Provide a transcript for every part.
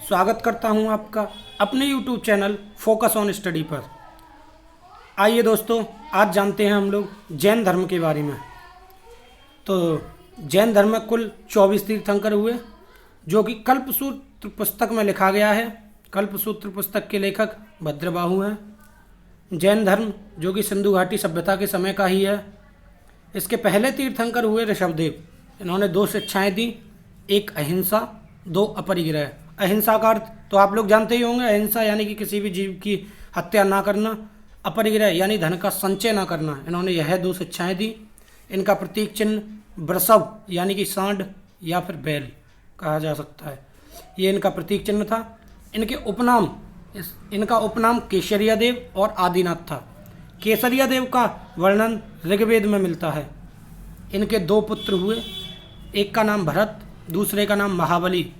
स्वागत करता हूं आपका अपने YouTube channel focus on study पर। आइए दोस्तों, आज जानते हैं हम लोग जैन धर्म के बारे में। तो जैन धर्म में कुल 24 तीर्थंकर हुए, जो कि कल्पसूत्र पुस्तक में लिखा गया है। कल्पसूत्र पुस्तक के लेखक भद्रबाहु हैं। जैन धर्म जो कि सिंधु घाटी सभ्यता के समय का ही है। इसके पहले तीर्थंकर हुए ऋषभदेव। इन्होंने 2 शिक्षाएं दी, एक अहिंसा, 2 अपरिग्रह। अहिंसा का अर्थ तो आप लोग जानते ही होंगे। अहिंसा यानी कि किसी भी जीव की हत्या ना करना, अपरिग्रह यानी धन का संचय ना करना। इन्होंने यह 2 शिक्षाएं दी। इनका प्रतीक चिन्ह वृषभ यानी कि सांड या फिर बैल कहा जा सकता है, ये इनका प्रतीक चिन्ह था। इनका उपनाम केसरिया देव और आदिनाथ था। केसरिया देव का वर्णन ऋग्वेद में मिलता है। इनके 2 पुत्र हुए, एक का नाम भरत, दूसरे का नाम महाबली,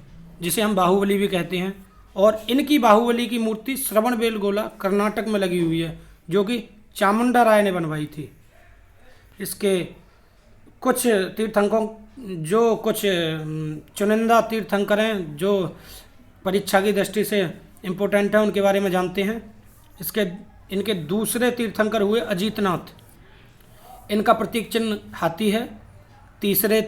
जिसे हम बाहुबली भी कहते हैं। और इनकी बाहुबली की मूर्ति श्रवणबेलगोला कर्नाटक में लगी हुई है, जो कि चामुंडा राय ने बनवाई थी। इसके कुछ चुनिंदा तीर्थंकर हैं जो परीक्षा की दृष्टि से इम्पोर्टेंट है, उनके बारे में जानते हैं। इनके दूसरे तीर्थंकर हुए अजीतनाथ। इनका प्रतीक चिन्ह हाथी है। तीसरे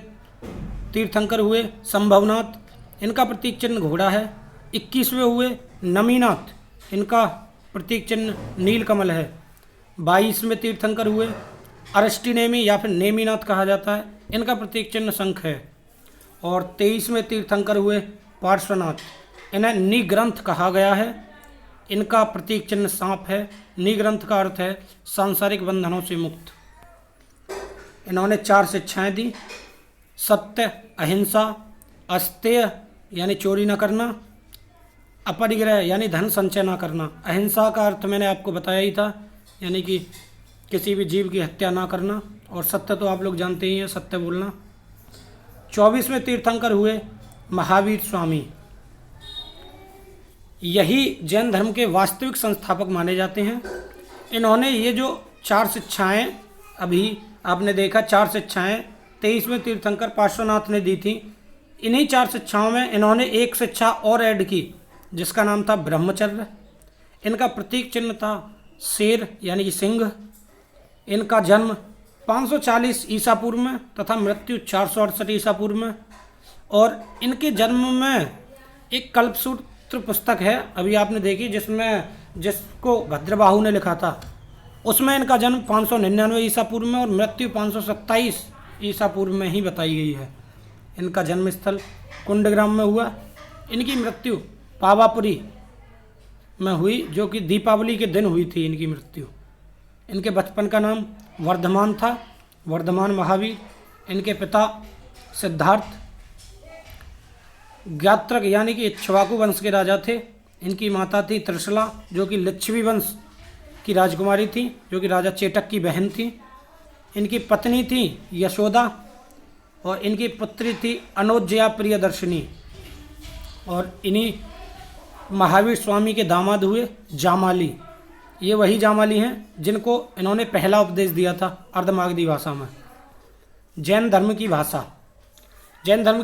तीर्थंकर हुए संभवनाथ। इनका प्रतीक चिन्ह घोड़ा है। 21वें हुए नमीनाथ। इनका प्रतीक चिन्ह नीलकमल है। 22वें तीर्थंकर हुए अरष्टिनेमी या फिर नेमीनाथ कहा जाता है। इनका प्रतीक चिन्ह शंख है। और 23वें तीर्थंकर हुए पार्श्वनाथ। इन्हें निग्रंथ कहा गया है। इनका प्रतीक चिन्ह सांप है। निग्रंथ का अर्थ है सांसारिक बंधनों से मुक्त। इन्होंने 4 शिक्षाएं दी, सत्य, अहिंसा, अस्तेय यानी चोरी न करना, अपरिग्रह यानी धन संचय न करना। अहिंसा का अर्थ मैंने आपको बताया ही था, यानी कि किसी भी जीव की हत्या ना करना। और सत्य तो आप लोग जानते ही हैं, सत्य बोलना। 24वें तीर्थंकर हुए महावीर स्वामी। यही जैन धर्म के वास्तविक संस्थापक माने जाते हैं। इन्होंने ये जो 4 शिक्षाएं अभी आपने देखा, 4 शिक्षाएं 23वें तीर्थंकर पार्श्वनाथ ने दी थी। इन्हीं 4 शिक्षाओं में इन्होंने एक शिक्षा और ऐड की, जिसका नाम था ब्रह्मचर्य। इनका प्रतीक चिन्ह था शेर यानी कि सिंह। इनका जन्म 540 ईसा पूर्व में तथा मृत्यु 468 ईसा पूर्व में। और इनके जन्म में एक कल्पसूत्र पुस्तक है, अभी आपने देखी, जिसको भद्रबाहु ने लिखा था। उसमें इनका जन्म 599 ईसा पूर्व में और मृत्यु 527 ईसा पूर्व में ही बताई गई है। इनका जन्म स्थल कुंडग्राम में हुआ। इनकी मृत्यु पावापुरी में हुई, जो कि दीपावली के दिन हुई थी इनकी मृत्यु। इनके बचपन का नाम वर्धमान था, वर्धमान महावीर। इनके पिता सिद्धार्थ ज्ञात्रक यानी कि इक्ष्वाकु वंश के राजा थे। इनकी माता थी त्रिशला, जो कि लिच्छवी वंश की राजकुमारी थी, जो कि राजा चेटक की बहन थी। इनकी पत्नी थी यशोदा और इनकी पुत्री थी अनोज्या प्रियदर्शिनी। और इन्हीं महावीर स्वामी के दामाद हुए जामाली। ये वही जामाली हैं जिनको इन्होंने पहला उपदेश दिया था अर्धमागधी भाषा में। जैन धर्म की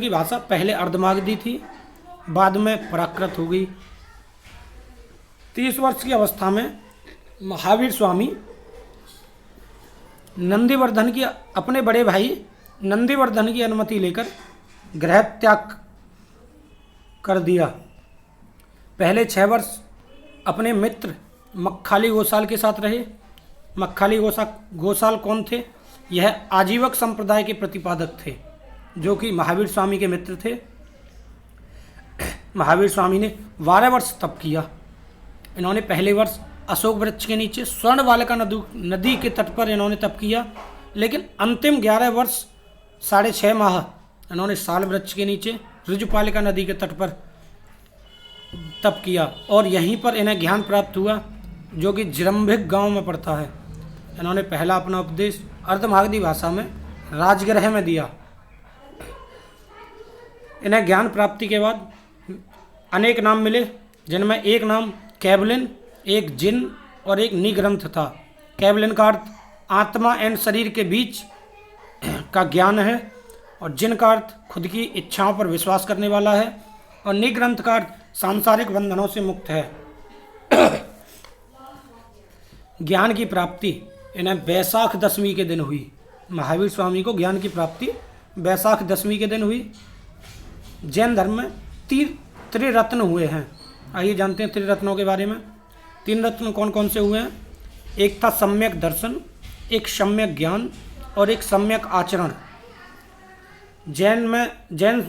भाषा पहले अर्धमागधी थी, बाद में प्राकृत हो गई। 30 वर्ष की अवस्था में महावीर स्वामी अपने बड़े भाई नंदीवर्धन की अनुमति लेकर गृह त्याग कर दिया। पहले 6 वर्ष अपने मित्र मक्खाली गोसाल के साथ रहे। मक्खाली गोसाल कौन थे? यह आजीवक संप्रदाय के प्रतिपादक थे, जो कि महावीर स्वामी के मित्र थे। महावीर स्वामी ने 12 वर्ष तप किया। इन्होंने पहले वर्ष अशोक वृक्ष के नीचे स्वर्णबालिका नदी के तट पर इन्होंने तप किया, लेकिन अंतिम 11 वर्ष 6.5 माह इन्होंने साल वृक्ष के नीचे ऋजुपालिका नदी के तट पर तप किया। और यहीं पर इन्हें ज्ञान प्राप्त हुआ, जो कि जृंभिक गांव में पड़ता है। इन्होंने पहला अपना उपदेश अर्धमागधी भाषा में राजगृह में दिया। इन्हें ज्ञान प्राप्ति के बाद अनेक नाम मिले, जिनमें एक नाम कैवलिन, एक जिन और एक निग्रंथ था। कैवलिन का अर्थ आत्मा एवं शरीर के बीच का ज्ञान है, और जिन का अर्थ खुद की इच्छाओं पर विश्वास करने वाला है। और निग्रंथ का अर्थ सांसारिक बंधनों से मुक्त है। ज्ञान की प्राप्ति इन्हें वैशाख दशमी के दिन हुई। महावीर स्वामी को ज्ञान की प्राप्ति वैशाख दशमी के दिन हुई। जैन धर्म में त्रिरत्न हुए हैं। आइए जानते हैं त्रिरत्नों के बारे में। तीन रत्न कौन कौन से हुए हैं? एक था सम्यक दर्शन, एक सम्यक ज्ञान और एक सम्यक आचरण। जैन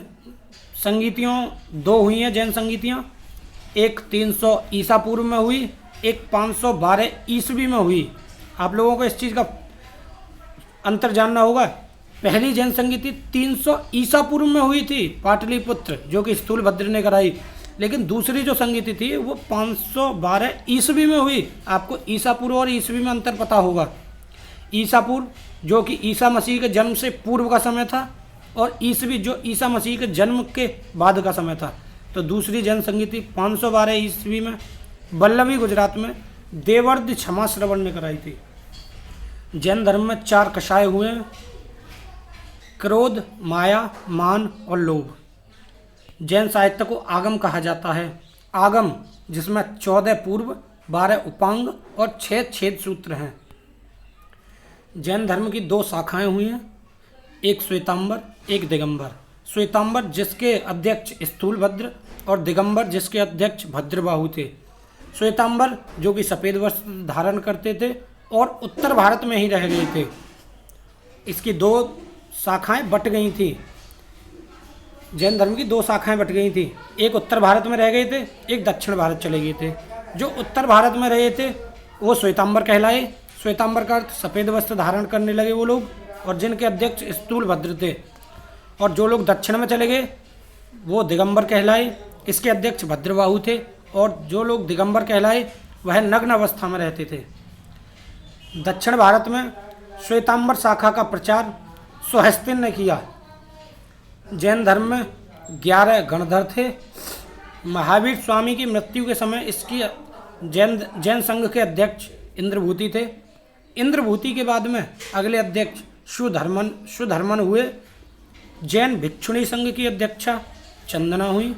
संगीतियों दो हुई हैं। जैन संगीतियाँ एक 300 ईसा पूर्व में हुई, एक 512 ईस्वी में हुई। आप लोगों को इस चीज़ का अंतर जानना होगा। पहली जैन संगीति 300 ईसा पूर्व में हुई थी, पाटलिपुत्र, जो कि स्थूलभद्र ने कराई। लेकिन दूसरी जो संगीति थी वो 512 ईस्वी में हुई। आपको ईसा पूर्व और ईस्वी में अंतर पता होगा। ईसा पूर्व जो कि ईसा मसीह के जन्म से पूर्व का समय था, और ईस्वी जो ईसा मसीह के जन्म के बाद का समय था। तो दूसरी जैन संगीति 512 ईस्वी में वल्लभी गुजरात में देवर्द क्षमा श्रवण ने कराई थी। जैन धर्म में 4 कषाय हुए हैं: क्रोध, माया, मान और लोभ। जैन साहित्य को आगम कहा जाता है। आगम जिसमें 14 पूर्व, 12 उपांग और 6 छेद सूत्र हैं। जैन धर्म की 2 शाखाएं हुई हैं, एक श्वेतांबर, एक दिगंबर। श्वेतांबर जिसके अध्यक्ष स्थूलभद्र और दिगंबर जिसके अध्यक्ष भद्रबाहु थे। श्वेतांबर जो कि सफ़ेद वस्त्र धारण करते थे और उत्तर भारत में ही रह गए थे। इसकी 2 शाखाएं बट गई थी। जैन धर्म की 2 शाखाएं बट गई थी। एक उत्तर भारत में रह गए थे, एक दक्षिण भारत चले गए थे। जो उत्तर भारत में रहे थे वो श्वेतांबर कहलाए। श्वेतांबर का अर्थ सफ़ेद वस्त्र धारण करने लगे वो लोग, और जिनके अध्यक्ष स्थूलभद्र थे। और जो लोग दक्षिण में चले गए वो दिगंबर कहलाए, इसके अध्यक्ष भद्रबाहु थे। और जो लोग दिगंबर कहलाए वह नग्न अवस्था में रहते थे। दक्षिण भारत में श्वेतांबर शाखा का प्रचार सुहस्तिन ने किया। जैन धर्म में 11 गणधर थे। महावीर स्वामी की मृत्यु के समय इसकी जैन संघ के अध्यक्ष इंद्रभूति थे। इंद्रभूति के बाद में अगले अध्यक्ष सुधर्मन हुए। जैन भिक्षुणी संघ की अध्यक्षा चंदना हुई।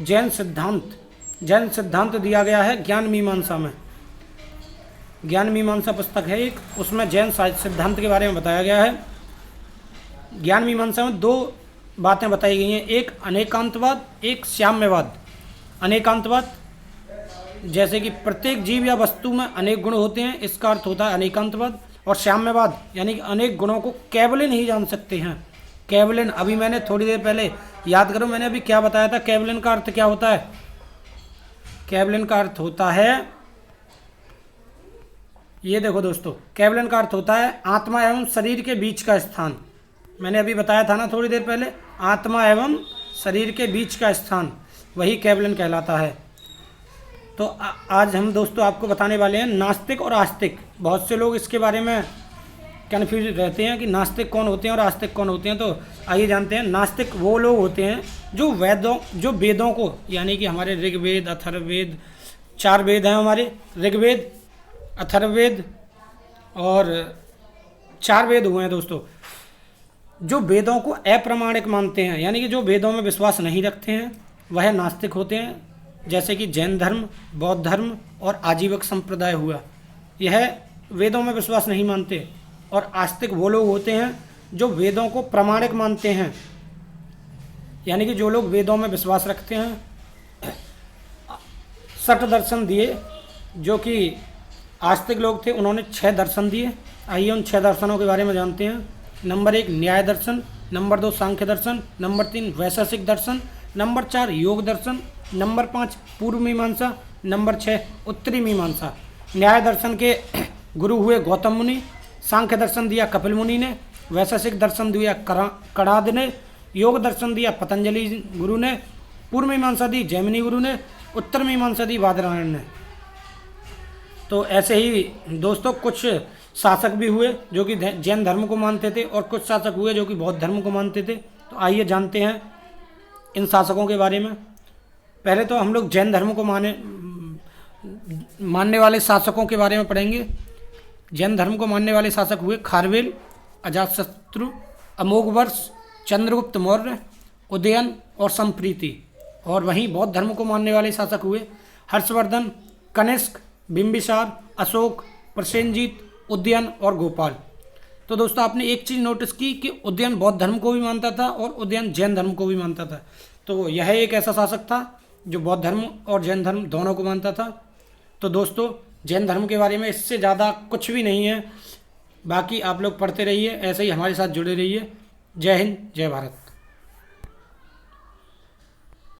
जैन सिद्धांत दिया गया है ज्ञान मीमांसा में। ज्ञान मीमांसा पुस्तक है एक, उसमें जैन सिद्धांत के बारे में बताया गया है। ज्ञान मीमांसा में 2 बातें बताई गई हैं, एक अनेकांतवाद, एक साम्यवाद। अनेकांतवाद जैसे कि प्रत्येक जीव या वस्तु में अनेक गुण होते हैं, इसका अर्थ होता है अनेकांतवाद। और साम्यवाद यानी कि अनेक गुणों को केवलिन ही जान सकते हैं। केवलिन, अभी मैंने थोड़ी देर पहले, याद करो मैंने अभी क्या बताया था। केवलिन का अर्थ क्या होता है? केवलिन का अर्थ होता है, ये देखो दोस्तों, केवलिन का अर्थ होता है आत्मा एवं शरीर के बीच का स्थान। मैंने अभी बताया था ना थोड़ी देर पहले, आत्मा एवं शरीर के बीच का स्थान, वही केवलिन कहलाता है। तो आज हम दोस्तों आपको बताने वाले हैं नास्तिक और आस्तिक। बहुत से लोग इसके बारे में कन्फ्यूज रहते हैं कि नास्तिक कौन होते हैं और आस्तिक कौन होते हैं। तो आइए जानते हैं। नास्तिक वो लोग होते हैं जो वेदों को, यानी कि हमारे ऋग्वेद, अथर्ववेद, 4 वेद हैं हमारे, ऋग्वेद, अथर्ववेद और 4 वेद हुए हैं दोस्तों, जो वेदों को अप्रामाणिक मानते हैं, यानी कि जो वेदों में विश्वास नहीं रखते हैं, वह नास्तिक होते हैं। जैसे कि जैन धर्म, बौद्ध धर्म और आजीवक संप्रदाय हुआ, यह वेदों में विश्वास नहीं मानते। और आस्तिक वो लोग होते हैं जो वेदों को प्रामाणिक मानते हैं, यानी कि जो लोग वेदों में विश्वास रखते हैं। 6 दर्शन दिए, जो कि आस्तिक लोग थे, उन्होंने 6 दर्शन दिए। आइए उन 6 दर्शनों के बारे में जानते हैं। नंबर 1 न्याय दर्शन, नंबर 2 सांख्य दर्शन, नंबर 3 वैशेषिक दर्शन, नंबर 4 योग दर्शन, नंबर 5 पूर्व मीमांसा, नंबर 6 उत्तरी मीमांसा। न्याय दर्शन के गुरु हुए गौतम मुनि, सांख्य दर्शन दिया कपिल मुनि ने, वैशेषिक दर्शन दिया कणाद ने, योग दर्शन दिया पतंजलि गुरु ने, पूर्व मीमांसा दी जैमिनी गुरु ने, उत्तर मीमांसा दी बादरायण ने। तो ऐसे ही दोस्तों कुछ शासक भी हुए जो कि जैन धर्म को मानते थे, और कुछ शासक हुए जो कि बौद्ध धर्म को मानते थे। तो आइए जानते हैं इन शासकों के बारे में। पहले तो हम लोग जैन धर्म को मानने वाले शासकों के बारे में पढ़ेंगे। जैन धर्म को मानने वाले शासक हुए खारवेल, अजातशत्रु, अमोघवर्ष, चंद्रगुप्त मौर्य, उदयन और संप्रीति। और वहीं बौद्ध धर्म को मानने वाले शासक हुए हर्षवर्धन, कनिष्क, बिंबिसार, अशोक, प्रसेनजीत, उदयन और गोपाल। तो दोस्तों आपने एक चीज़ नोटिस की कि उदयन बौद्ध धर्म को भी मानता था और उदयन जैन धर्म को भी मानता था। तो यह एक ऐसा शासक था जो बौद्ध धर्म और जैन धर्म दोनों को मानता था। तो दोस्तों जैन धर्म के बारे में इससे ज़्यादा कुछ भी नहीं है, बाकी आप लोग पढ़ते रहिए, ऐसे ही हमारे साथ जुड़े रहिए। जय हिंद, जय भारत।